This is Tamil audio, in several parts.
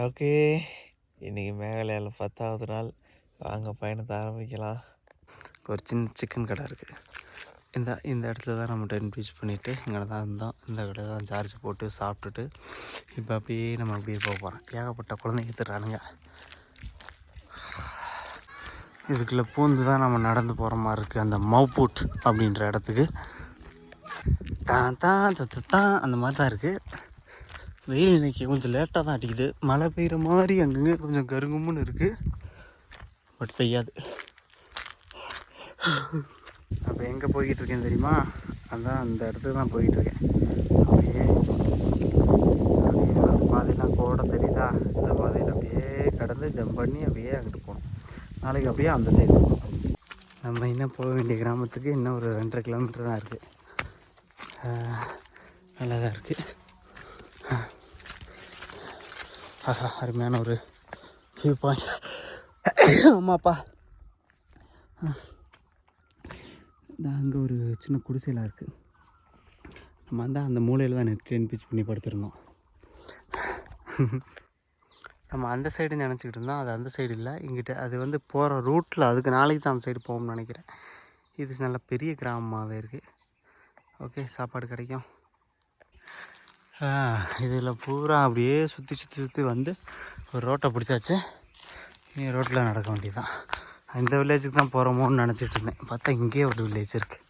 ஓகே, இன்றைக்கி மேகாலயாவில் 10வது நாள். வாங்க பயணத்தை ஆரம்பிக்கலாம். ஒரு சின்ன சிக்கன் கடை இருக்குது. இந்த இடத்துல தான் நம்ம டைம் பீச் பண்ணிவிட்டு இங்கே தான் இருந்தோம். இந்த கடை தான் சார்ஜ் போட்டு சாப்பிட்டுட்டு இப்போ அப்படியே நம்ம அப்படியே போக போகிறோம். ஏகப்பட்ட குழந்தைங்க திட்டுறானுங்க. இதுக்குள்ளே பூந்து தான் நம்ம நடந்து போகிற மாதிரி இருக்குது. அந்த மவுபூட் அப்படின்ற இடத்துக்கு தான் அந்த மாதிரி தான் இருக்குது. வெயில் இன்றைக்கி கொஞ்சம் லேட்டாக தான் அடிக்குது. மழை பெய்கிற மாதிரி அங்கங்கே கொஞ்சம் கருங்கும்னு இருக்குது, பட் பெய்யாது. அப்போ எங்கே போய்கிட்டு இருக்கேன் தெரியுமா? அதான் அந்த இடத்துக்கு தான் போய்கிட்டுருக்கேன். அப்படியே பாதையெல்லாம் கூட தெரியுதா? இந்த பாதையில் அப்படியே கடந்து ஜம்ப் பண்ணி அப்படியே அங்கிட்டு போகணும். நாளைக்கு அப்படியே அந்த சைடு போகணும். நம்ம இன்னும் போக வேண்டிய கிராமத்துக்கு இன்னும் ஒரு 2.5 கிலோமீட்டர் தான் இருக்குது. நல்லா தான் இருக்குது. அருமையான ஒரு வியூ பாயிண்ட். ஆமாப்பா, அங்கே ஒரு சின்ன குடிசைலாம் இருக்குது. நம்ம அந்த மூலையில் தான் ட்ரெயின் பீச் பண்ணி படுத்துருந்தோம். நம்ம அந்த சைடு நினச்சிக்கிட்டு இருந்தோம். அது அந்த சைடு இல்லை, இங்கிட்ட அது போகிற ரூட்டில் அதுக்கு நாளைக்கு தான் அந்த சைடு போகணும்னு நினைக்கிறேன். இது நல்ல பெரிய கிராமமாகவே இருக்குது. ஓகே, சாப்பாடு கிடைக்கும். இதில் பூரா அப்படியே சுற்றி வந்து ஒரு ரோட்டை பிடிச்சாச்சு. நீ ரோட்டில் நடக்க வேண்டியதுதான். இந்த வில்லேஜுக்கு தான் போகிறோமோன்னு நினச்சிட்டு இருந்தேன். பார்த்தா இங்கேயே ஒரு வில்லேஜ் இருக்குது.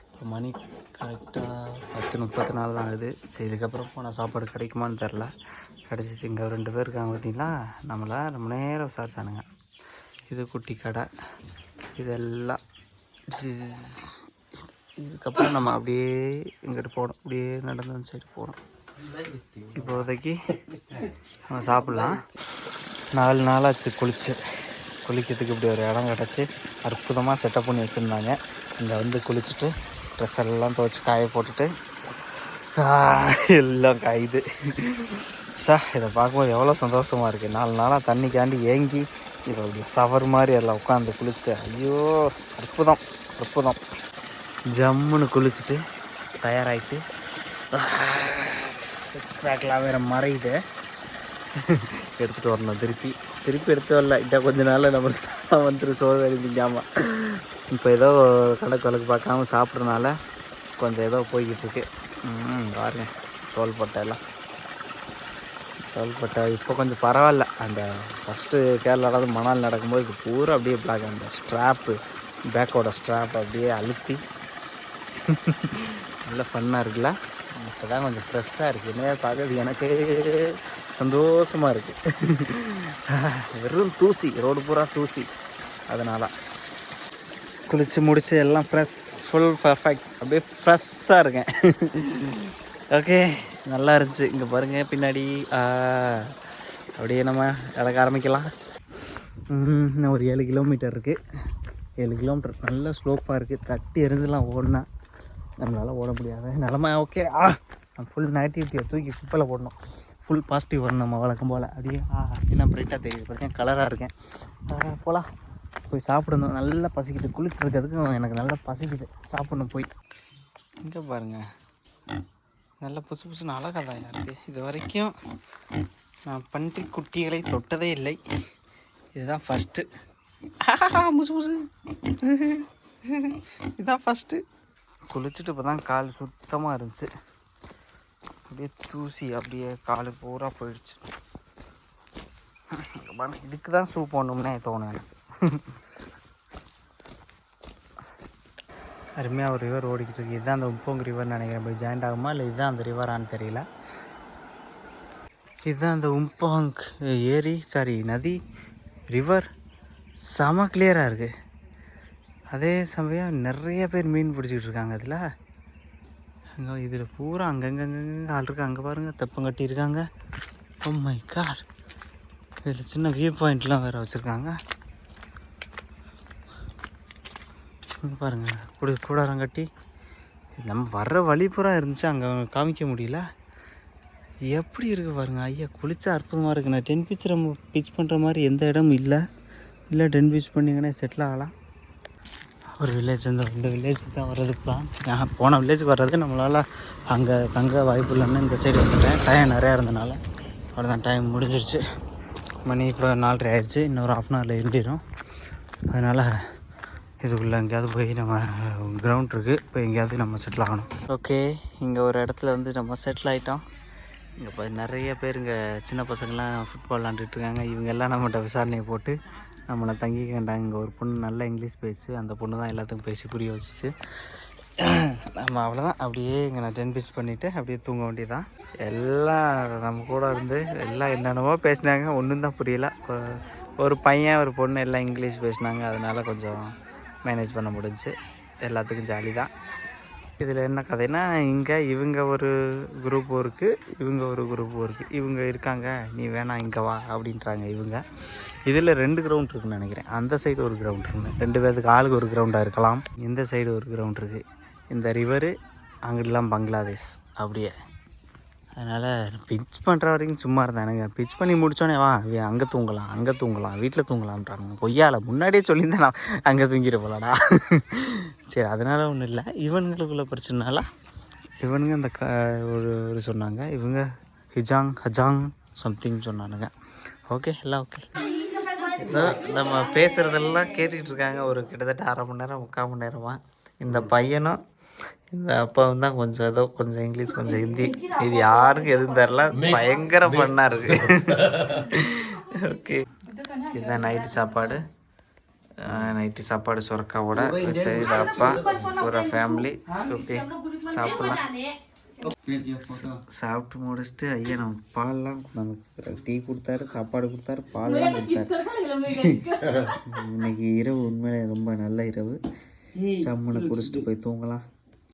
இப்போ மணி கரெக்டாக 10:34 தான் ஆகுது. சரி, இதுக்கப்புறம் போனால் சாப்பாடு கிடைக்குமான்னு தெரில. கிடச்சிச்சு. இங்கே 2 பேர் இருக்காங்க பார்த்தீங்களா, நம்மளை ரொம்ப நேரம் விசாரிச்சானுங்க. இது குட்டி கடை. இதெல்லாம் இதுக்கப்புறம் நம்ம அப்படியே இங்கிட்டு போகணும். அப்படியே நடந்து அந்த சைடு போகணும். இப்போதைக்கு நம்ம சாப்பிட்லாம். 4 நாளாச்சு குளிக்கிறதுக்கு இப்படி ஒரு இடம் கிடச்சி அற்புதமாக செட்டப் பண்ணி வச்சுருந்தாங்க. இங்கே குளிச்சுட்டு ட்ரெஸ் எல்லாம் துவைச்சி காய போட்டுட்டு எல்லாம் காயுது. இதை பார்க்கும்போது எவ்வளோ சந்தோஷமாக இருக்குது. 4 நாளாக தண்ணிக்காண்டி ஏங்கி இப்போ அப்படி சவர் மாதிரி எல்லாம் உட்காந்து குளிச்சு, ஐயோ அற்புதம். ஜம்முன்னு குளிச்சுட்டு தயாராகிட்டு 6 பேக்கெலாம் வேறு மறையுது. எடுத்துகிட்டு வரணும். திருப்பி எடுத்து வரல. இதான் கொஞ்ச நாள் நம்ம வந்துட்டு சோறு அடிப்பிக்காமல் இப்போ ஏதோ கணக்கு வழக்கு பார்க்காம சாப்பிட்றதுனால கொஞ்சம் ஏதோ போய்கிட்டுருக்கு. பாருங்க, தோள்பட்டை இப்போ கொஞ்சம் பரவாயில்ல. அந்த ஃபஸ்ட்டு கேரளாவில் மணால் நடக்கும்போது இப்போ பூரா அப்படியே பிளாக். அந்த ஸ்ட்ராப்பு, பேக்கோட ஸ்ட்ராப் அப்படியே அழுத்தி நல்லா ஃபன்னாக இருக்குல்ல. இப்போ தான் கொஞ்சம் ஃப்ரெஷ்ஷாக இருக்குது. என்ன பார்க்குறது எனக்கு சந்தோஷமாக இருக்குது. வெறும் தூசி, ரோடு பூரா தூசி. அதனால் குளித்து முடித்து எல்லாம் ஃபுல் பர்ஃபெக்ட். அப்படியே ஃப்ரெஷ்ஷாக இருக்கேன். ஓகே, நல்லா இருந்துச்சு. இங்கே பாருங்கள் பின்னாடி அப்படியே நம்ம இறக்க ஆரம்பிக்கலாம். இன்னும் ஒரு 7 கிலோமீட்டர் இருக்குது. 7 கிலோமீட்டர் நல்ல ஸ்லோப்பாக இருக்குது. தட்டி எரிஞ்சுலாம் ஓடினா நம்மளால் ஓட முடியாது நிலமை. ஓகே, ஃபுல் நெகட்டிவிட்டியை தூக்கி குப்பையில் போடணும். ஃபுல் பாசிட்டிவ் வரணும் நம்ம வழக்கம் போல். அப்படியே என்ன பிரைட்டாக தெரியுது பார்த்தீங்கன்னா, கலராக இருக்கேன். போகலாம், போய் சாப்பிடணும். நல்லா பசிக்குது. குளிச்சதுக்கு எனக்கு நல்லா பசிக்குது. சாப்பிடணும் போய். இங்கே பாருங்கள், நல்லா புதுசு அழகாக தான் இருக்குது. இது வரைக்கும் நான் பன்றி குட்டிகளை தொட்டதே இல்லை. இதுதான் ஃபஸ்ட்டு. முசு இதுதான் ஃபஸ்ட்டு. குளிச்சுட்டு இப்போ தான் கால் சுத்தமாக இருந்துச்சு. அப்படியே தூசி அப்படியே கால் பூரா போயிடுச்சு. இதுக்கு தான் ஷூ போடணும்னே தோணும் எனக்கு. அருமையாக ஒரு ரிவர் ஓடிக்கிட்டு இருக்கு. இதுதான் அந்த உப்போங் ரிவர்னு நினைக்கிறேன். போய் ஜாயிண்ட் ஆகுமா இல்லை இதுதான் அந்த ரிவரான்னு தெரியல. இதுதான் அந்த உம்போங் நதி ரிவர். செம கிளியராக இருக்குது. அதே சமயம் நிறைய பேர் மீன் பிடிச்சிக்கிட்டு இருக்காங்க. இதில் பூரா அங்கங்கே ஆள் இருக்கு. அங்கே பாருங்கள், தெப்பம் கட்டியிருக்காங்க. Oh my God. இதில் சின்ன வியூ பாயிண்ட்லாம் வேறு வச்சுருக்காங்க. பாருங்கள், கூடாரம் கட்டி நம்ம வர்ற வழி பூரா இருந்துச்சு. அங்கே காமிக்க முடியல. எப்படி இருக்குது பாருங்கள். ஐயா, குளிச்சா அற்புதமாக இருக்குது. நான் 10 பீச் நம்ம பீச் பண்ணுற மாதிரி எந்த இடமும் இல்லை. 10 பீச் பண்ணிங்கன்னா செட்டில் ஆகலாம். ஒரு வில்லேஜ் இந்த வில்லேஜ் தான் வர்றது பிளான். நான் போன வில்லேஜுக்கு வர்றது நம்மளால் அங்கே தங்க வாய்ப்பு இல்லைன்னு இந்த சைடு வந்துட்டேன். டைம் நிறையா இருந்தனால அவ்வளோதான், டைம் முடிஞ்சிருச்சு. மணி இப்போ 4:30 ஆயிடுச்சு. இன்னொரு 1/2 hourல இருண்டிடும். அதனால் இதுக்குள்ளே எங்கேயாவது போய் நம்ம கிரவுண்ட் இருக்குது, இப்போ எங்கேயாவது நம்ம செட்டில் ஆகணும். ஓகே, இங்கே ஒரு இடத்துல வந்து நம்ம செட்டில் ஆகிட்டோம். இங்கே இப்போ நிறைய பேர் இங்கே சின்ன பசங்கள்லாம் ஃபுட்பால் விளாண்டுட்டுருக்காங்க. இவங்கெல்லாம் நம்மகிட்ட விசாரணையை போட்டு நம்மளை தங்கிக்கண்டாங்க. இங்கே ஒரு பொண்ணு நல்ல இங்கிலீஷ் பேசி, அந்த பொண்ணு தான் எல்லாத்துக்கும் பேசி புரிய வச்சுச்சு. நம்ம அவ்வளோதான், அப்படியே இங்கே நான் 10 பீஸ் பண்ணிவிட்டு அப்படியே தூங்க வேண்டியதான். எல்லாம் நம்ம கூட இருந்து எல்லாம் என்னென்னமோ பேசினாங்க, ஒன்றும் தான் புரியல. ஒரு பையன் ஒரு பொண்ணு எல்லாம் இங்கிலீஷ் பேசினாங்க. அதனால் கொஞ்சம் மேனேஜ் பண்ண முடிஞ்சுச்சு. எல்லாத்துக்கும் ஜாலி தான். இதில் என்ன கதைன்னா, இங்கே இவங்க ஒரு குரூப் ஒர்க்கு, இவங்க ஒரு குரூப் ஒர்க்கு. இவங்க இருக்காங்க, நீ வேணாம் இங்கே வா அப்படின்றாங்க இவங்க. இதில் 2 கிரவுண்ட் இருக்குதுன்னு நினைக்கிறேன். அந்த சைடு ஒரு கிரவுண்ட் இருக்குது, 2 பேருக்கு ஆளுக்கு ஒரு கிரவுண்டாக இருக்கலாம். இந்த சைடு ஒரு கிரவுண்ட் இருக்குது. இந்த ரிவரு அங்கிட்டலாம் பங்களாதேஷ் அப்படியே. அதனால் பிச் பண்ணுற வரைக்கும் சும்மா இருந்தானுங்க. பிச் பண்ணி முடித்தோடனே வா அங்கே தூங்கலாம் வீட்டில் தூங்கலாம்ன்றானுங்க. பொய்யால் முன்னாடியே சொல்லியிருந்தேன் நான் அங்கே தூங்கிட போகலாடா. சரி, அதனால் ஒன்றும் இல்லை. இவனுங்களுக்குள்ள பிரச்சனைனால இவனுங்க இந்த ஒரு சொன்னாங்க, இவங்க ஹஜாங் சம்திங் சொன்னானுங்க. ஓகே, எல்லாம் ஓகே. நம்ம பேசுகிறதெல்லாம் கேட்டுக்கிட்டு இருக்காங்க. ஒரு கிட்டத்தட்ட 1/2 மணி நேரம் 3/4 மணி நேரமாக. இந்த பையனும் இந்த அப்பாவும் தான் கொஞ்சம் இங்கிலீஷ், கொஞ்சம் ஹிந்தி. இது யாருக்கும் எதுவும் தரல. பயங்கர ஃபன்னாக இருக்குது. ஓகே, இதுதான் நைட்டு சாப்பாடு சுரக்காவோட வித் இது அப்பா ஒரு ஃபேமிலி. ஓகே, சாப்பிட்லாம். சாப்பிட்டு முடிச்சுட்டு ஐயா நம்ம பால்லாம் நமக்கு டீ கொடுத்தாரு, சாப்பாடு கொடுத்தாரு, பால்லாம் கொடுத்தாரு. இன்னைக்கு இரவு உண்மையிலே ரொம்ப நல்ல இரவு. சம்முன்னு குடிச்சிட்டு போய் தூங்கலாம்.